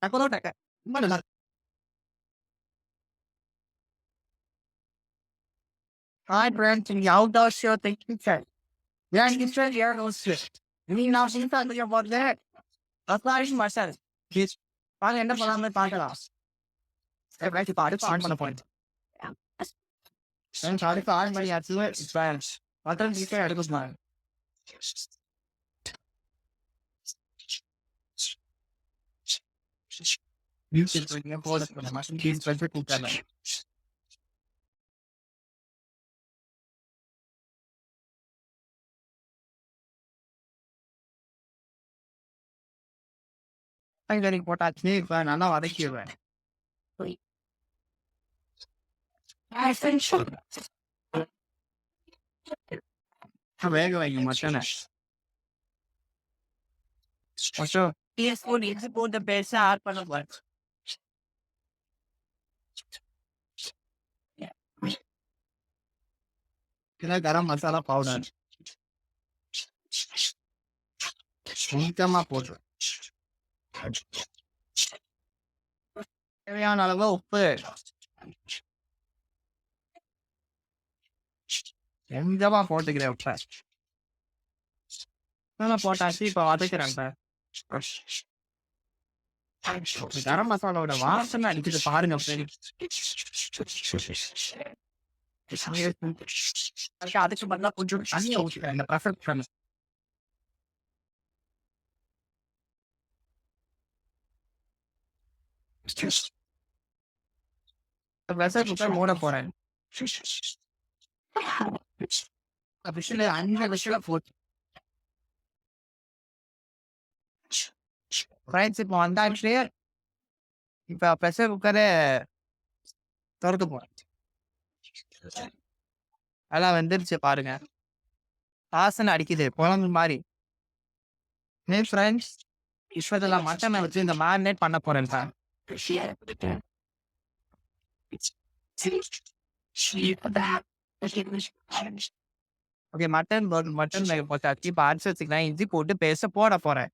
டக்க ரொம்ப நல்லா இருக்கு. Hi, Brent, and outdoor show thinking set. Yeah, you said you're no shift. You now see something about that. That's not even myself. He's fine enough on the podcast. Every party on the point. And sorry for our money at the it's fine. What does he say? It was mine. You should bring a board for the machine. He's perfect to tell me. I'm getting what I need, but I know I think you're right. I think so. Very going you must finish. Also, yes, food is good the best art for the work. Can I garam masala powder? Sunkama powder. Carry on a little bit. எங்கப்பா போட்டுக்கிறேன் இப்ப நான் போட்டாச்சு இப்ப வதக்குறேன் கரம் மசாலாவோட வாசனை அடிக்குது பாருங்க அதுக்கு பதிலாக கொஞ்சம் தண்ணியை ஊற்றிக்கிறேன் இந்த பர்ஃபெக்ட் பண்ண ப்ரெஷர் குக்கர் மூட போறேன் விஷயம் 5 விஷயம் போட்டு ஃப்ரெண்ட்ஸ் இப்போ வந்தாச்சு இப்போ ப்ரெஷர் குக்கரை திறக்க போறேன் அதெல்லாம் வந்துருச்சு பாருங்க வாசனை அடிக்குது குழம்பு மாதிரி ஃப்ரெண்ட்ஸ் இப்போதெல்லாம் மட்டனை வச்சு இந்த மேரினேட் பண்ண போறேன் சார் ஓகே மட்டன் போட்டாச்சு இப்போ அரிசி வச்சுக்கலாம் இஞ்சி போட்டு பேச போட போறேன்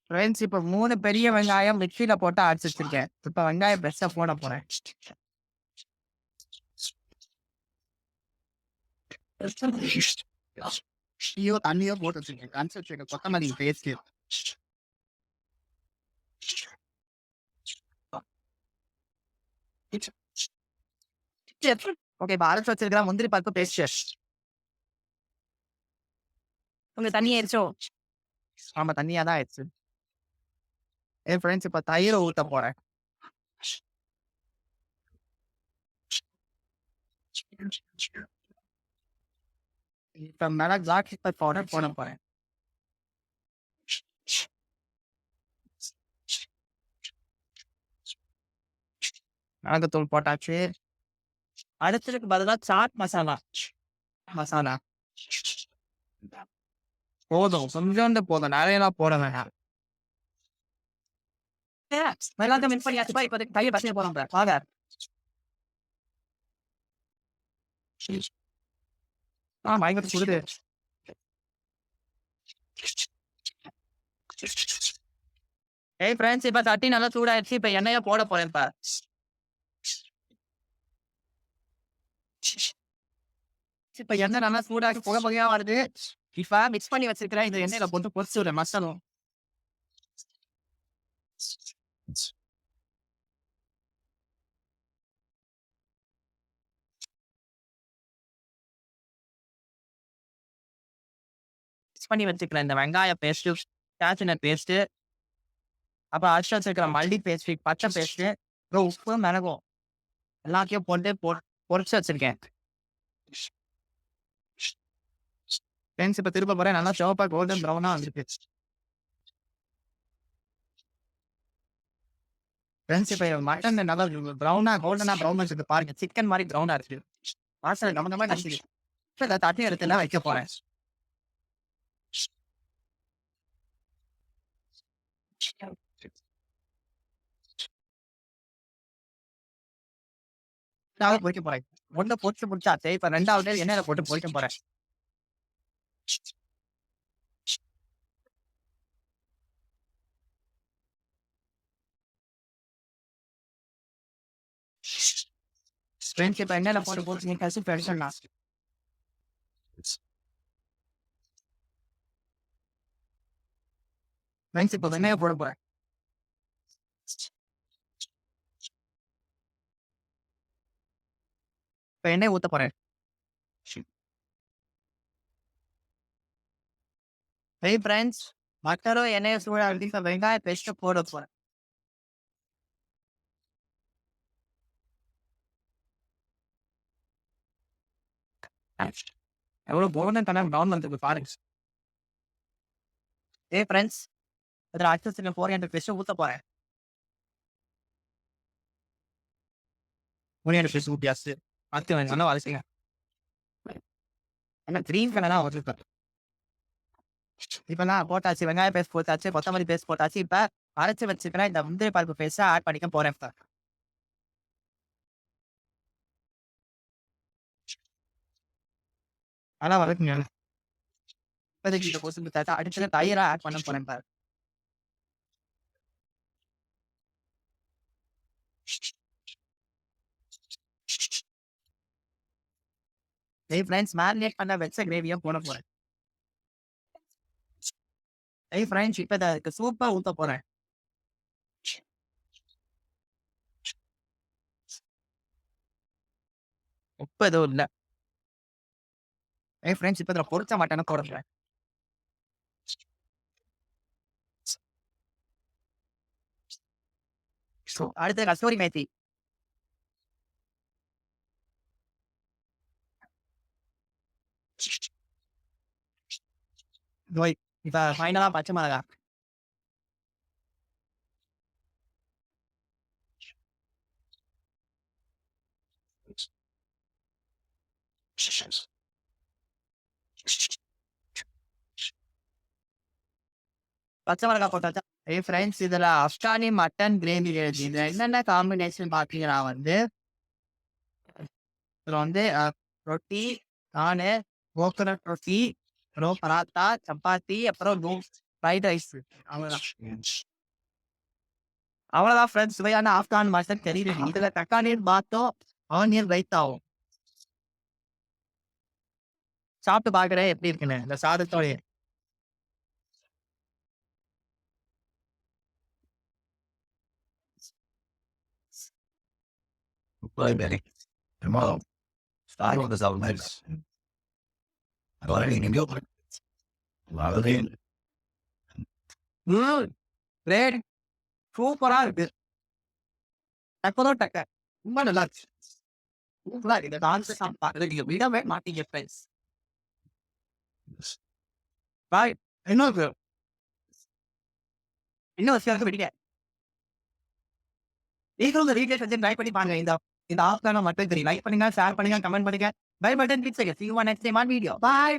ஃப்ரெண்ட்ஸ் இப்போ 3 பெரிய வெங்காயம் மிக்சியில போட்டு அரைச்சி வச்சிருக்கேன் இப்போ வெங்காயம் பெருசா போட போறேன் தண்ணியோ போட்டு வச்சிருக்கேன் அரைச்சி வச்சிருக்கேன் கொத்தமல்லி பேஸ்ட் ஓகே இப்போ அரைச்சி வச்சிருக்கிற முந்திரி பருப்பு பேஸ்ட் உங்க தண்ணி ஆயிடுச்சோ ஆமா தண்ணியா தான் ஆயிடுச்சு என் ஃப்ரெண்ட்ஸ் இப்போ தயிரை ஊற்ற போறேன் இப்போ மேலே பிளாக் பெப்பர் பவுடர் போட போறேன் மிளகுத்தூள் போட்டாச்சு அடுத்ததுக்கு பதிலாக சாட் மசாலா போதும் கொஞ்சோண்டு போதும் நிறையலாம் போட வேணாம் எல்லாத்தையும் மிக்ஸ் பண்ணியாச்சுப்பா இப்போதைக்கு தயிர் பசங்க போறோம் வாங்க பயங்கர சுடுது ஏய் ஃப்ரெண்ட்ஸ் இப்ப தட்டி நல்லா சூடாயிடுச்சு இப்ப எண்ணெயா போட போறேன் இப்ப எண்ணெய் நல்லா சூடாக்கி புகை புகையா வருது இப்ப மிக்ஸ் பண்ணி வச்சிருக்கிறேன் இந்த எண்ணெயில போட்டு பொரிச்சு விட மசாலும் மிக்ஸ் பண்ணி வச்சுக்கிறேன் இந்த வெங்காய பேஸ்ட் கேஷ்யூநட் பேஸ்ட் அப்புறம் அரிசி வச்சிருக்கிற மல்லி பேஸ்ட் பச்சை பேஸ்ட் உப்பு மிளகும் எல்லாத்தையும் போட்டு பொரிச்சு வச்சிருக்கேன் ஃப்ரெண்ட்ஸ் இப்ப திரும்ப போறேன் நல்லா சிவப்பா கோல்டன் ப்ரௌனா வந்துருக்கு ஃப்ரெண்ட்ஸ் இப்ப மட்டன் நல்லா ப்ரௌனா கோல்டனா ப்ரௌன் இருக்கு பாருங்க சிக்கன் மாதிரி ப்ரௌனா இருக்கு வாசனை நம்ம மாதிரி நடிச்சிருக்கு இப்ப தட்டி எடுத்து எல்லாம் வைக்க போறேன் பொறிக்க போறேன் ஒண்ணு பொறிச்சு முடிச்சாச்சு இப்ப 2வது எண்ணெயில போட்டு பொறிக்க போறேன் ஃப்ரெண்ட்ஸ் இப்போ என்னென்ன போட்டு நீங்கள் கசி ஃப்ரெண்ட்ஸ்னா ஃப்ரெண்ட்ஸ் இப்போ வெங்காயம் போட போகிறேன். இப்போ எண்ணெய் ஊற்ற போகிறேன். Hey friends, மட்டரும் எண்ணெயை சூடாக்கி இப்போ வெங்காய பேஸ்ட்டை போட போகிறேன். எவ்வளோ போகணும் தானே டவுன் வந்து பாருங்க. ஏ ஃப்ரெண்ட்ஸ், அதில் அடுத்த coriander பேஸ்ட்டை ஊற்ற போகிறேன். coriander பேஸ்ட் ஊற்றியாச்சு. அடுத்து நல்லா வதக்குங்க. ஆனால் க்ரீன் கலராக வச்சுருப்பேன். இப்போ நான் போட்டாச்சு, வெங்காய பேஸ்ட் போட்டாச்சு, கொத்தமல்லி பேஸ்ட் போட்டாச்சு. இப்போ அரைச்சி வச்சுக்கிறேன் இந்த முந்திரி பருப்பு பேஸ்ட்டை ஆட் பண்ணிக்க போகிறேன். இப்போ நல்லா வதக்குங்க. இப்போதைக்கு இந்த கொசும்பு தாத்தா அடுத்தது தயிரை ஆட் பண்ண போகிறேன். பாரு ஏய் ஃப்ரெண்ட்ஸ், மேரினேட் பண்ண வெச்ச கிரேவியை போட போகிறேன். ஏய் ஃப்ரெண்ட்ஸ், இப்போ இதுக்கு சூப்பாக ஊற்ற போகிறேன். உப்பு எதுவும் இல்லை. ஏய் ஃப்ரெண்ட்ஸ், இப்போ இதில் பொரிச்ச மட்டனை போட போகிறேன். அடுத்து கஸ்தூரி மேத்தி. இப்போ ஃபைனலாக பச்சை மிளகா. பச்சை மிளகா போட்டாச்சா? ஏய் ஃப்ரெண்ட்ஸ், இதில் அஃப்கானி மட்டன் கிரேவி எழுதி இதில் என்னென்ன காம்பினேஷன் பார்த்தீங்கன்னா இதில் ரொட்டி, நானு, கோகனட் ரொட்டி, அப்புறம் பராத்தா, சப்பாத்தி, அப்புறம் ஃப்ரைட் ரைஸ். அவ்வளோதான். அவ்வளோதான் ஃப்ரெண்ட்ஸ், சுவையான ஆப்கான் மட்டன் கறி ரெடி. இதில் தக்காளியும் பாத்தோம், ஆனியன் ரைத்தாவும். சாப்பிட்டு பார்க்குறேன் எப்படி இருக்குன்னு இந்த சாதத்தோடைய. Blueberry. Tomorrow. Start with the salad. I got anything to go. Love it. Bread சூப்பராக இருக்கு. டக்கரோ டக்க ரொம்ப நல்லா இருக்கு. சூப்பராக இருக்கு. இந்த டான்ஸ் சாப்பிட்டு நீங்கள் விடவே மாட்டீங்க ஃப்ரெண்ட்ஸ். பாய். இன்னொரு விஷயம் விடுங்க. நீங்களும் இந்த வீடியோ செஞ்சு ட்ரை பண்ணி பாருங்க. இந்த ஆப்கான மட்டும் தெரியும். லைக் பண்ணுங்க, ஷேர் பண்ணுங்க, கமெண்ட் பண்ணுங்க. பை பட்டன் கிளிக் செய்யுங்க. See you on next time on video. Bye.